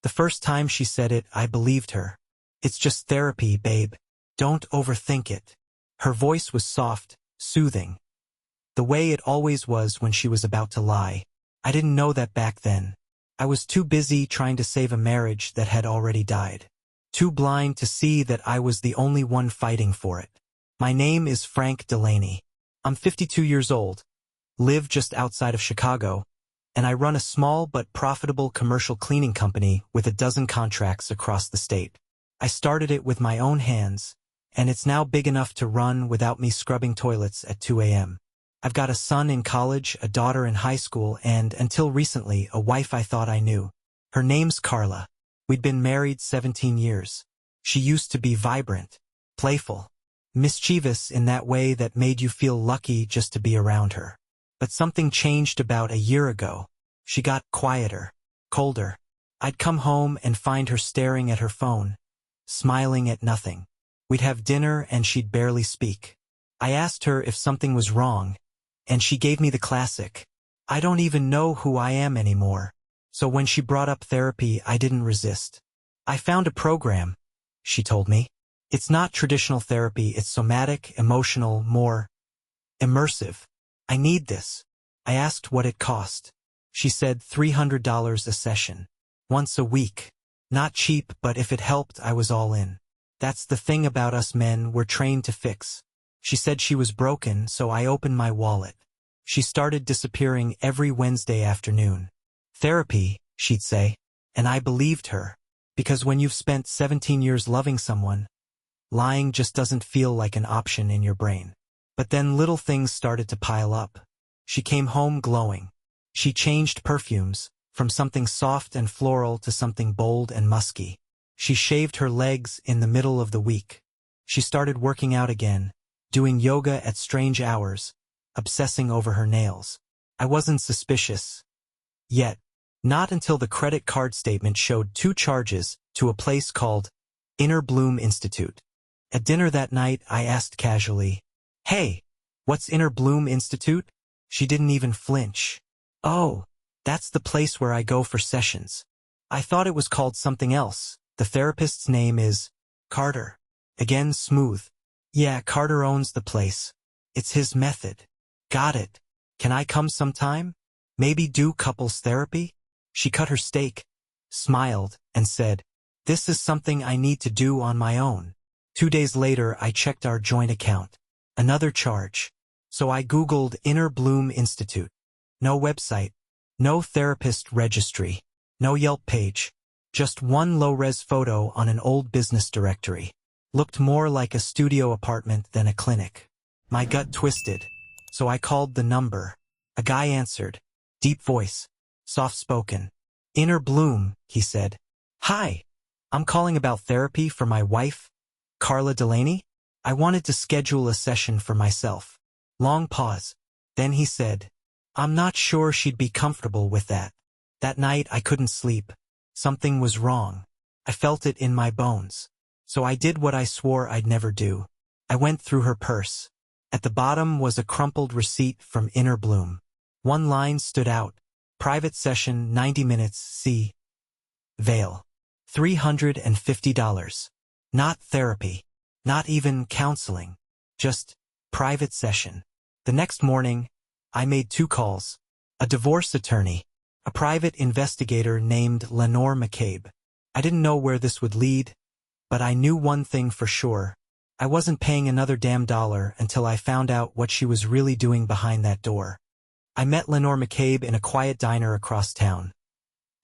The first time she said it, I believed her. It's just therapy, babe. Don't overthink it. Her voice was soft, soothing. The way it always was when she was about to lie. I didn't know that back then. I was too busy trying to save a marriage that had already died. Too blind to see that I was the only one fighting for it. My name is Frank Delaney. I'm 52 years old, live just outside of Chicago, and I run a small but profitable commercial cleaning company with a dozen contracts across the state. I started it with my own hands, and it's now big enough to run without me scrubbing toilets at 2 a.m. I've got a son in college, a daughter in high school, and, until recently, a wife I thought I knew. Her name's Carla. We'd been married 17 years. She used to be vibrant, playful, mischievous in that way that made you feel lucky just to be around her. But something changed about a year ago. She got quieter, colder. I'd come home and find her staring at her phone, smiling at nothing. We'd have dinner and she'd barely speak. I asked her if something was wrong, and she gave me the classic, "I don't even know who I am anymore." So when she brought up therapy, I didn't resist. "I found a program," she told me. "It's not traditional therapy, it's somatic, emotional, more immersive. I need this." I asked what it cost. She said $300 a session. Once a week. Not cheap, but if it helped, I was all in. That's the thing about us men, we're trained to fix. She said she was broken, so I opened my wallet. She started disappearing every Wednesday afternoon. "Therapy," she'd say, and I believed her, because when you've spent 17 years loving someone, lying just doesn't feel like an option in your brain. But then little things started to pile up. She came home glowing. She changed perfumes, from something soft and floral to something bold and musky. She shaved her legs in the middle of the week. She started working out again, doing yoga at strange hours, obsessing over her nails. I wasn't suspicious yet. Not until the credit card statement showed 2 charges to a place called Inner Bloom Institute. At dinner that night, I asked casually, "Hey, what's Inner Bloom Institute?" She didn't even flinch. "Oh, that's the place where I go for sessions." I thought it was called something else. "The therapist's name is Carter." Again smooth. "Yeah, Carter owns the place. It's his method." "Got it. Can I come sometime? Maybe do couples therapy?" She cut her steak, smiled, and said, "This is something I need to do on my own." 2 days later, I checked our joint account. Another charge. So I Googled Inner Bloom Institute. No website, no therapist registry, no Yelp page. Just one low-res photo on an old business directory. Looked more like a studio apartment than a clinic. My gut twisted, so I called the number. A guy answered. Deep voice. Soft-spoken. "Inner Bloom," he said. "Hi, I'm calling about therapy for my wife, Carla Delaney. I wanted to schedule a session for myself." Long pause. Then he said, "I'm not sure she'd be comfortable with that." That night I couldn't sleep. Something was wrong. I felt it in my bones. So I did what I swore I'd never do. I went through her purse. At the bottom was a crumpled receipt from Inner Bloom. One line stood out. Private session, 90 minutes, see Vale. $350. Not therapy. Not even counseling. Just private session. The next morning, I made 2 calls. A divorce attorney. A private investigator named Lenore McCabe. I didn't know where this would lead, but I knew one thing for sure. I wasn't paying another damn dollar until I found out what she was really doing behind that door. I met Lenore McCabe in a quiet diner across town.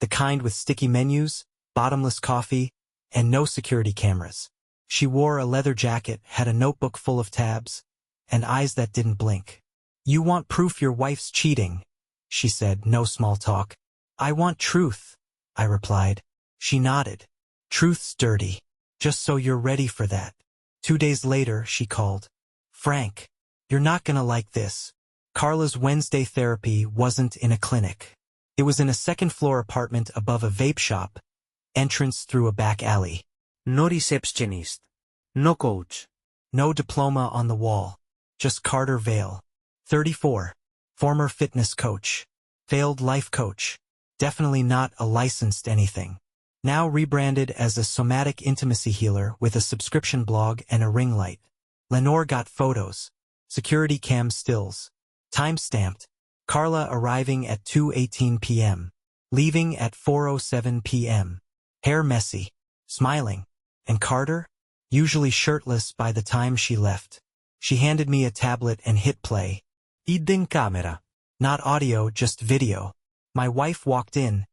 The kind with sticky menus, bottomless coffee, and no security cameras. She wore a leather jacket, had a notebook full of tabs, and eyes that didn't blink. "You want proof your wife's cheating," she said, no small talk. "I want truth," I replied. She nodded. "Truth's dirty. Just so you're ready for that." 2 days later, she called. "Frank, you're not gonna like this." Carla's Wednesday therapy wasn't in a clinic. It was in a second-floor apartment above a vape shop, entrance through a back alley. No receptionist. No coach. No diploma on the wall. Just Carter Vale. 34. Former fitness coach. Failed life coach. Definitely not a licensed anything. now rebranded as a somatic intimacy healer with a subscription blog and a ring light. Lenore got photos, security cam stills, time-stamped, Carla arriving at 2:18 p.m., leaving at 4:07 p.m., hair messy, smiling, and Carter, usually shirtless by the time she left. She handed me a tablet and hit play. Iding camera. Not audio, just video. My wife walked in,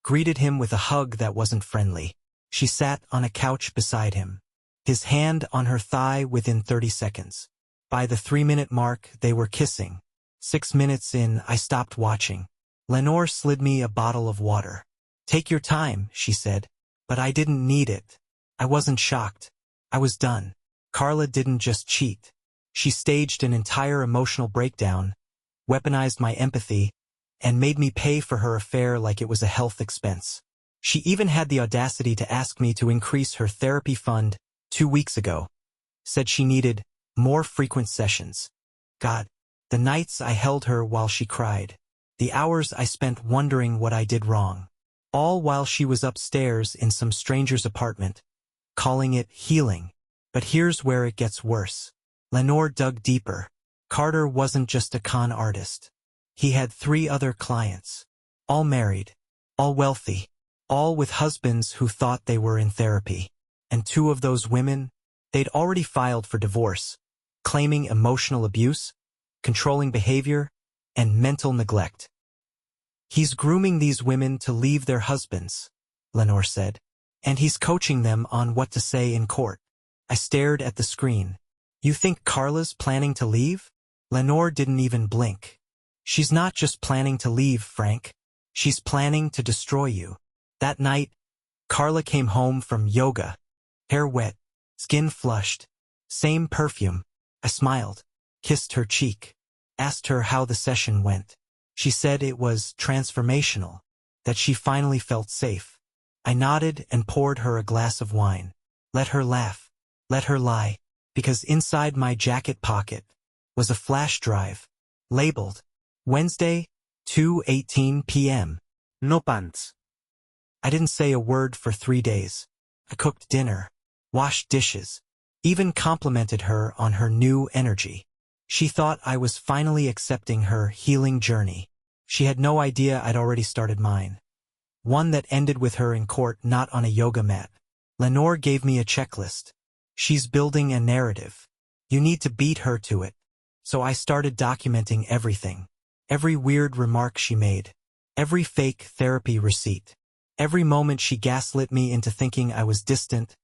greeted him with a hug that wasn't friendly. She sat on a couch beside him, his hand on her thigh within 30 seconds. By the 3-minute mark, they were kissing. 6 minutes in, I stopped watching. Lenore slid me a bottle of water. "Take your time," she said. But I didn't need it. I wasn't shocked. I was done. Carla didn't just cheat. She staged an entire emotional breakdown, weaponized my empathy, and made me pay for her affair like it was a health expense. She even had the audacity to ask me to increase her therapy fund 2 weeks ago. Said she needed more frequent sessions. God, the nights I held her while she cried. The hours I spent wondering what I did wrong. All while she was upstairs in some stranger's apartment, calling it healing. But here's where it gets worse. Lenore dug deeper. Carter wasn't just a con artist. He had 3 other clients. All married. All wealthy. All with husbands who thought they were in therapy. And 2 of those women, they'd already filed for divorce, claiming emotional abuse, controlling behavior, and mental neglect. "He's grooming these women to leave their husbands," Lenore said. "And he's coaching them on what to say in court." I stared at the screen. "You think Carla's planning to leave?" Lenore didn't even blink. "She's not just planning to leave, Frank. She's planning to destroy you." That night, Carla came home from yoga, hair wet, skin flushed, same perfume. I smiled, kissed her cheek, asked her how the session went. She said it was transformational, that she finally felt safe. I nodded and poured her a glass of wine. Let her laugh, let her lie, because inside my jacket pocket was a flash drive, labeled, Wednesday, 2:18 p.m. No pants. I didn't say a word for 3 days. I cooked dinner, washed dishes, even complimented her on her new energy. She thought I was finally accepting her healing journey. She had no idea I'd already started mine. One that ended with her in court, not on a yoga mat. Lenore gave me a checklist. "She's building a narrative. You need to beat her to it." So I started documenting everything. Every weird remark she made. Every fake therapy receipt. Every moment she gaslit me into thinking I was distant,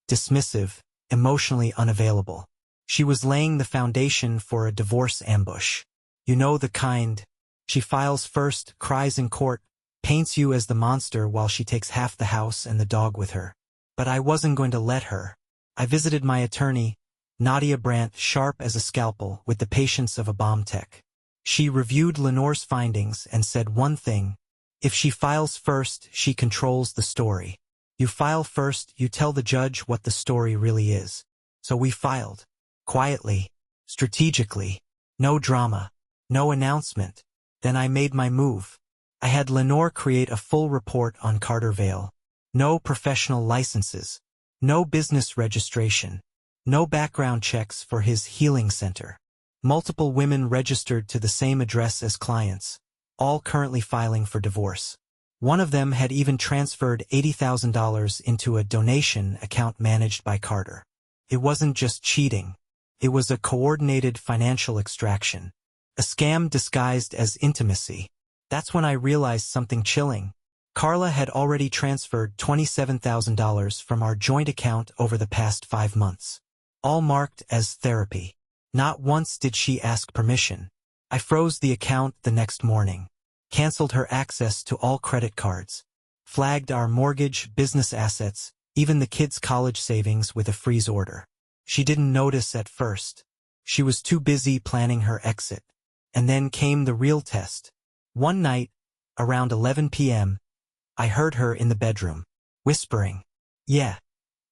dismissive, emotionally unavailable. She was laying the foundation for a divorce ambush. You know the kind. She files first, cries in court, paints you as the monster while she takes half the house and the dog with her. But I wasn't going to let her. I visited my attorney, Nadia Brandt, sharp as a scalpel, with the patience of a bomb tech. She reviewed Lenore's findings and said one thing: if she files first, she controls the story. You file first, you tell the judge what the story really is. So we filed. Quietly, strategically, no drama, no announcement. Then I made my move. I had Lenore create a full report on Carter Vale. No professional licenses, no business registration, no background checks for his healing center. Multiple women registered to the same address as clients, all currently filing for divorce. One of them had even transferred $80,000 into a donation account managed by Carter. It wasn't just cheating. It was a coordinated financial extraction. A scam disguised as intimacy. That's when I realized something chilling. Carla had already transferred $27,000 from our joint account over the past 5 months. All marked as therapy. Not once did she ask permission. I froze the account the next morning. Canceled her access to all credit cards. Flagged our mortgage, business assets, even the kids' college savings with a freeze order. She didn't notice at first. She was too busy planning her exit. And then came the real test. One night, around 11 p.m., I heard her in the bedroom, whispering, "Yeah.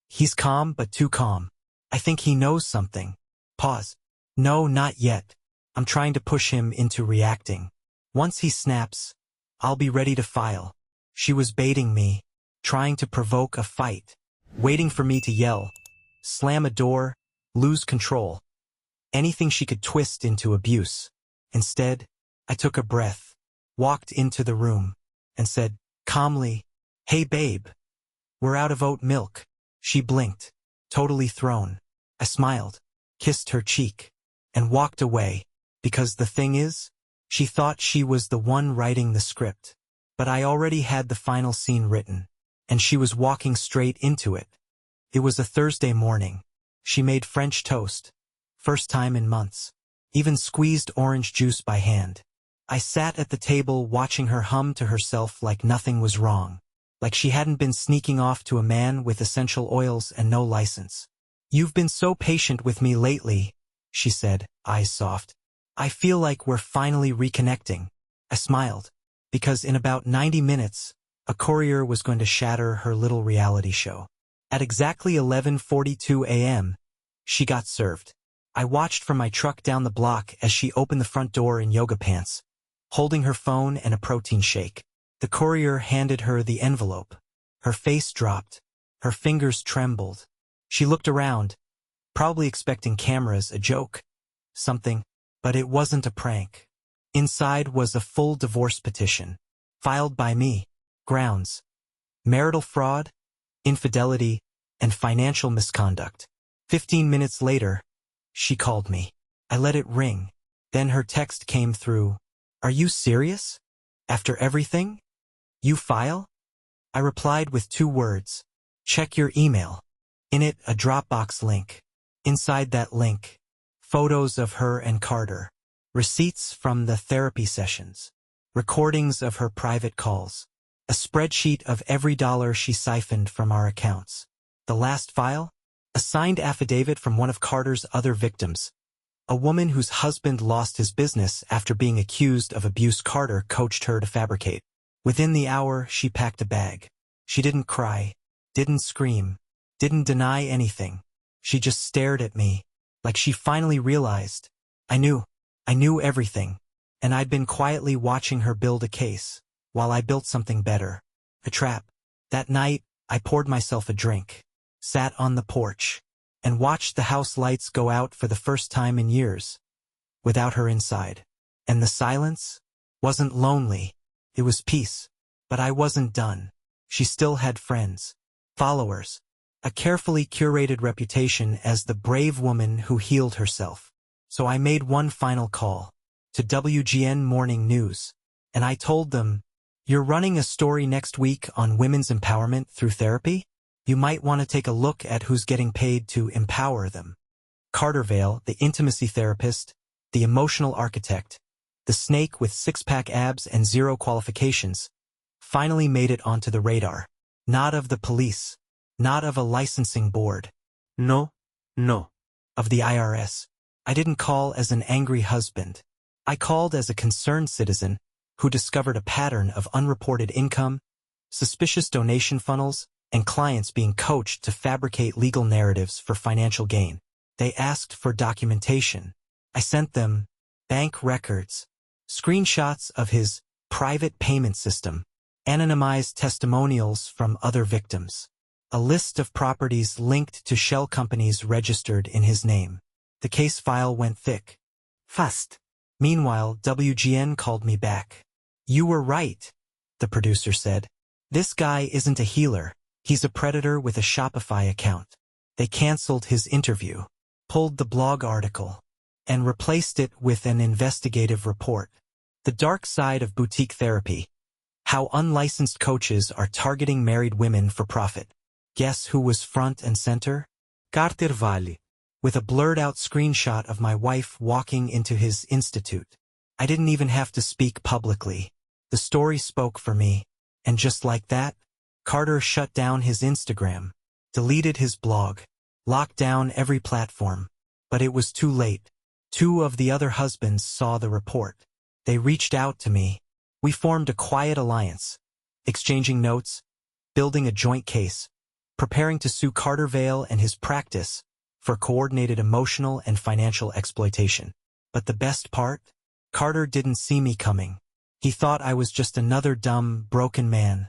He's calm but too calm. I think he knows something." Pause. "No, not yet. I'm trying to push him into reacting. Once he snaps, I'll be ready to file." She was baiting me, trying to provoke a fight, waiting for me to yell, slam a door, lose control. Anything she could twist into abuse. Instead, I took a breath, walked into the room, and said, calmly, "Hey babe, we're out of oat milk." She blinked, totally thrown. I smiled, kissed her cheek, and walked away, because the thing is, she thought she was the one writing the script. But I already had the final scene written, and she was walking straight into it. It was a Thursday morning. She made French toast. First time in months. Even squeezed orange juice by hand. I sat at the table watching her hum to herself like nothing was wrong. Like she hadn't been sneaking off to a man with essential oils and no license. "You've been so patient with me lately," she said, eyes soft. "I feel like we're finally reconnecting." I smiled, because in about 90 minutes, a courier was going to shatter her little reality show. At exactly 11:42 a.m., she got served. I watched from my truck down the block as she opened the front door in yoga pants, holding her phone and a protein shake. The courier handed her the envelope. Her face dropped. Her fingers trembled. She looked around, probably expecting cameras, a joke, something, but it wasn't a prank. Inside was a full divorce petition, filed by me. Grounds: marital fraud, infidelity, and financial misconduct. 15 minutes later, she called me. I let it ring. Then her text came through. "Are you serious? After everything? You file?" I replied with 2 words. "Check your email." In it, a Dropbox link. Inside that link, photos of her and Carter, receipts from the therapy sessions, recordings of her private calls, a spreadsheet of every dollar she siphoned from our accounts. The last file? A signed affidavit from one of Carter's other victims, a woman whose husband lost his business after being accused of abuse Carter coached her to fabricate. Within the hour, she packed a bag. She didn't cry, didn't scream, didn't deny anything. She just stared at me, like she finally realized. I knew everything, and I'd been quietly watching her build a case, while I built something better. A trap. That night, I poured myself a drink, sat on the porch, and watched the house lights go out for the first time in years, without her inside. And the silence wasn't lonely, it was peace. But I wasn't done. She still had friends, followers, a carefully curated reputation as the brave woman who healed herself. So I made one final call, to WGN Morning News, and I told them, "You're running a story next week on women's empowerment through therapy? You might want to take a look at who's getting paid to empower them." Carter Vale, the intimacy therapist, the emotional architect, the snake with 6-pack abs and 0 qualifications, finally made it onto the radar. Not of the police, not of a licensing board. No. Of the IRS. I didn't call as an angry husband. I called as a concerned citizen who discovered a pattern of unreported income, suspicious donation funnels, and clients being coached to fabricate legal narratives for financial gain. They asked for documentation. I sent them bank records, screenshots of his private payment system, anonymized testimonials from other victims, a list of properties linked to shell companies registered in his name. The case file went thick. Fast. Meanwhile, WGN called me back. "You were right," the producer said. "This guy isn't a healer. He's a predator with a Shopify account." They canceled his interview, pulled the blog article, and replaced it with an investigative report. The dark side of boutique therapy. How unlicensed coaches are targeting married women for profit. Guess who was front and center? Carter Vale, with a blurred-out screenshot of my wife walking into his institute. I didn't even have to speak publicly. The story spoke for me, and just like that, Carter shut down his Instagram, deleted his blog, locked down every platform. But it was too late. 2 of the other husbands saw the report. They reached out to me. We formed a quiet alliance, exchanging notes, building a joint case, preparing to sue Carter Vale and his practice for coordinated emotional and financial exploitation. But the best part? Carter didn't see me coming. He thought I was just another dumb, broken man,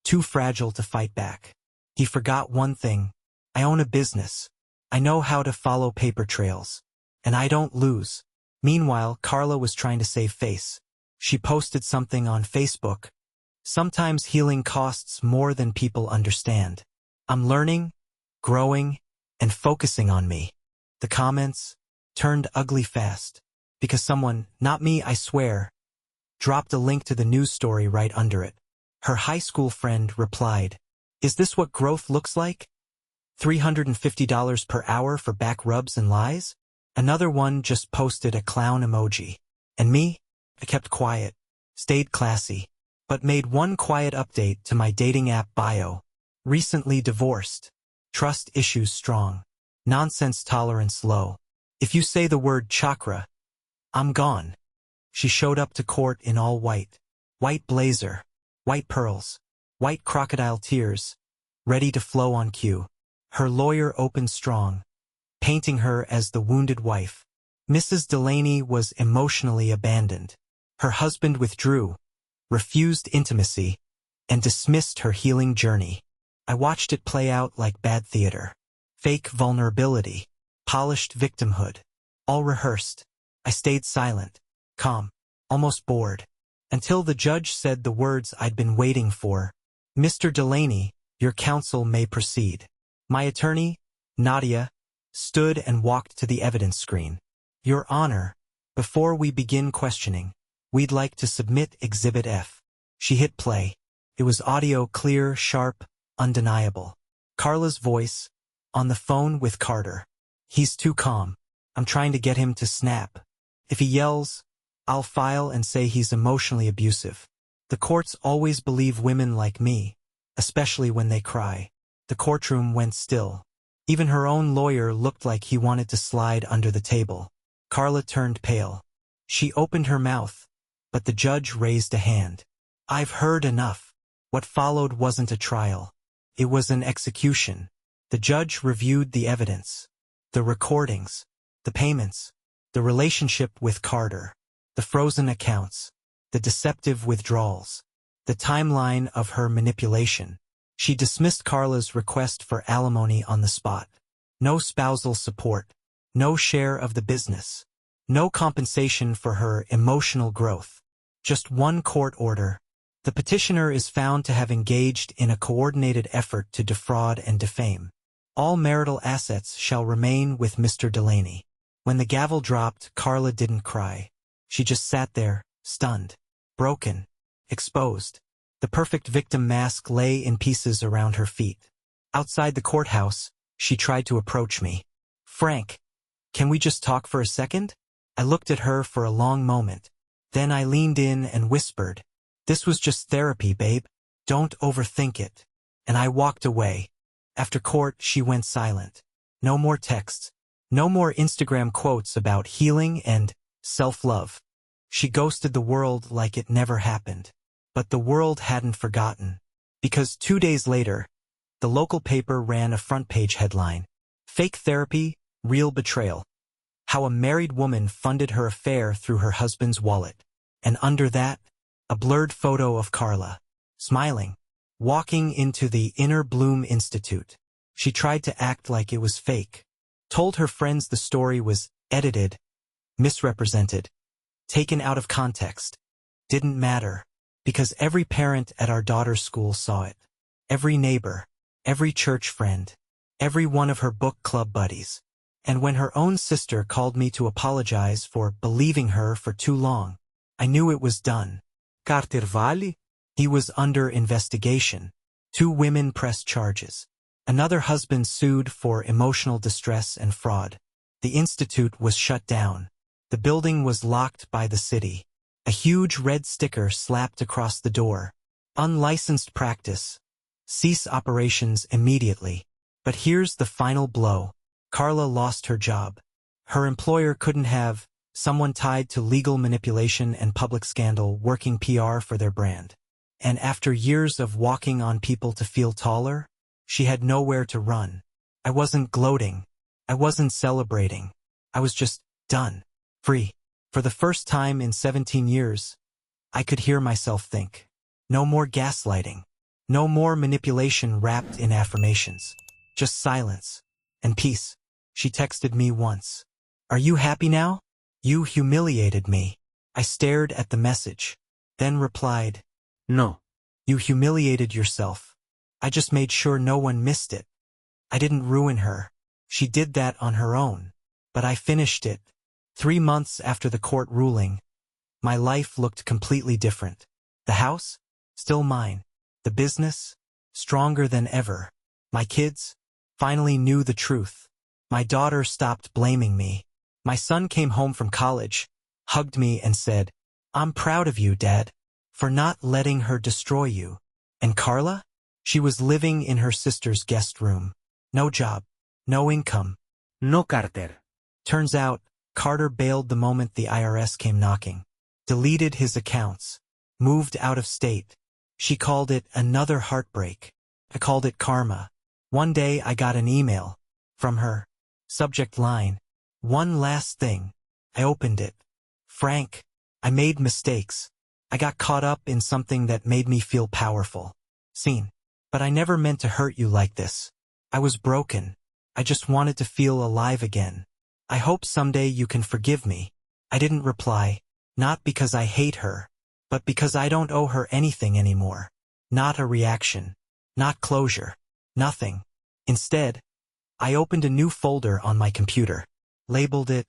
too fragile to fight back. He forgot one thing. I own a business. I know how to follow paper trails. And I don't lose. Meanwhile, Carla was trying to save face. She posted something on Facebook. Sometimes healing costs more than people understand. I'm learning, growing, and focusing on me. The comments turned ugly fast. Because someone, not me I swear, dropped a link to the news story right under it. Her high school friend replied, "Is this what growth looks like? $350 per hour for back rubs and lies?" Another one just posted a clown emoji. And me? I kept quiet, stayed classy, but made one quiet update to my dating app bio. Recently divorced. Trust issues strong. Nonsense tolerance low. If you say the word chakra, I'm gone. She showed up to court in all white. White blazer, white pearls, white crocodile tears, ready to flow on cue. Her lawyer opened strong, painting her as the wounded wife. Mrs. Delaney was emotionally abandoned. Her husband withdrew, refused intimacy, and dismissed her healing journey. I watched it play out like bad theater. Fake vulnerability, polished victimhood, all rehearsed. I stayed silent, calm, almost bored, until the judge said the words I'd been waiting for. "Mr. Delaney, your counsel may proceed." My attorney, Nadia, stood and walked to the evidence screen. "Your Honor, before we begin questioning, we'd like to submit Exhibit F." She hit play. It was audio clear, sharp, undeniable. Carla's voice, on the phone with Carter. "He's too calm. I'm trying to get him to snap. If he yells, I'll file and say he's emotionally abusive. The courts always believe women like me, especially when they cry." The courtroom went still. Even her own lawyer looked like he wanted to slide under the table. Carla turned pale. She opened her mouth, but the judge raised a hand. "I've heard enough." What followed wasn't a trial. It was an execution. The judge reviewed the evidence, the recordings, the payments, the relationship with Carter, the frozen accounts, the deceptive withdrawals, the timeline of her manipulation. She dismissed Carla's request for alimony on the spot. No spousal support, no share of the business, no compensation for her emotional growth. Just one court order. The petitioner is found to have engaged in a coordinated effort to defraud and defame. All marital assets shall remain with Mr. Delaney. When the gavel dropped, Carla didn't cry. She just sat there, stunned, broken, exposed. The perfect victim mask lay in pieces around her feet. Outside the courthouse, she tried to approach me. "Frank, can we just talk for a second?" I looked at her for a long moment. Then I leaned in and whispered, "This was just therapy, babe. Don't overthink it." And I walked away. After court, she went silent. No more texts. No more Instagram quotes about healing and self-love. She ghosted the world like it never happened. But the world hadn't forgotten. Because 2 days later, the local paper ran a front-page headline. "Fake therapy, real betrayal. How a married woman funded her affair through her husband's wallet." And under that, a blurred photo of Carla, smiling, walking into the Inner Bloom Institute. She tried to act like it was fake. Told her friends the story was edited, misrepresented, taken out of context. Didn't matter. Because every parent at our daughter's school saw it. Every neighbor, every church friend, every one of her book club buddies. And when her own sister called me to apologize for believing her for too long, I knew it was done. Carter Valley? He was under investigation. 2 women pressed charges. Another husband sued for emotional distress and fraud. The institute was shut down. The building was locked by the city. A huge red sticker slapped across the door. Unlicensed practice. Cease operations immediately. But here's the final blow. Carla lost her job. Her employer couldn't have someone tied to legal manipulation and public scandal working PR for their brand. And after years of walking on people to feel taller, she had nowhere to run. I wasn't gloating. I wasn't celebrating. I was just done. Free. For the first time in 17 years, I could hear myself think. No more gaslighting. No more manipulation wrapped in affirmations. Just silence. And peace. She texted me once. Are you happy now? You humiliated me. I stared at the message. Then replied, No. You humiliated yourself. I just made sure no one missed it. I didn't ruin her. She did that on her own. But I finished it. 3 months after the court ruling, my life looked completely different. The house? Still mine. The business? Stronger than ever. My kids? Finally knew the truth. My daughter stopped blaming me. My son came home from college, hugged me and said, I'm proud of you, Dad, for not letting her destroy you. And Carla? She was living in her sister's guest room. No job. No income. No, Carter. Turns out, Carter bailed the moment the IRS came knocking. Deleted his accounts. Moved out of state. She called it another heartbreak. I called it karma. One day I got an email. From her. Subject line. One last thing. I opened it. Frank, I made mistakes. I got caught up in something that made me feel powerful. Seen. But I never meant to hurt you like this. I was broken. I just wanted to feel alive again. I hope someday you can forgive me. I didn't reply. Not because I hate her, but because I don't owe her anything anymore. Not a reaction. Not closure. Nothing. Instead, I opened a new folder on my computer. Labeled it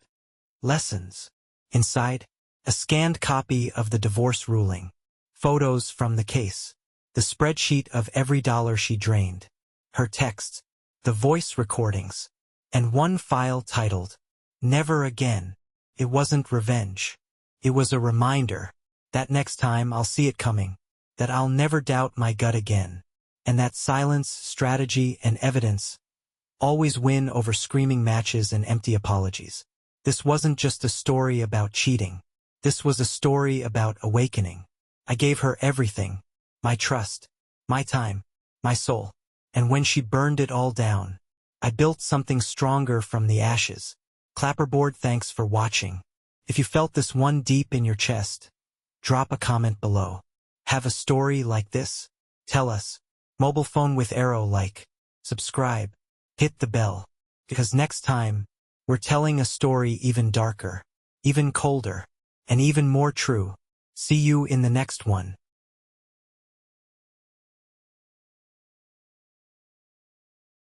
Lessons. Inside, a scanned copy of the divorce ruling. Photos from the case. The spreadsheet of every dollar she drained. Her texts. The voice recordings. And one file titled, Never Again. It wasn't revenge. It was a reminder that next time I'll see it coming, that I'll never doubt my gut again, and that silence, strategy, and evidence always win over screaming matches and empty apologies. This wasn't just a story about cheating. This was a story about awakening. I gave her everything, my trust, my time, my soul, and when she burned it all down, I built something stronger from the ashes. Clapperboard, thanks for watching. If you felt this one deep in your chest, drop a comment below. Have a story like this? Tell us. Mobile phone with arrow like. Subscribe. Hit the bell. Because next time, we're telling a story even darker, even colder, and even more true. See you in the next one.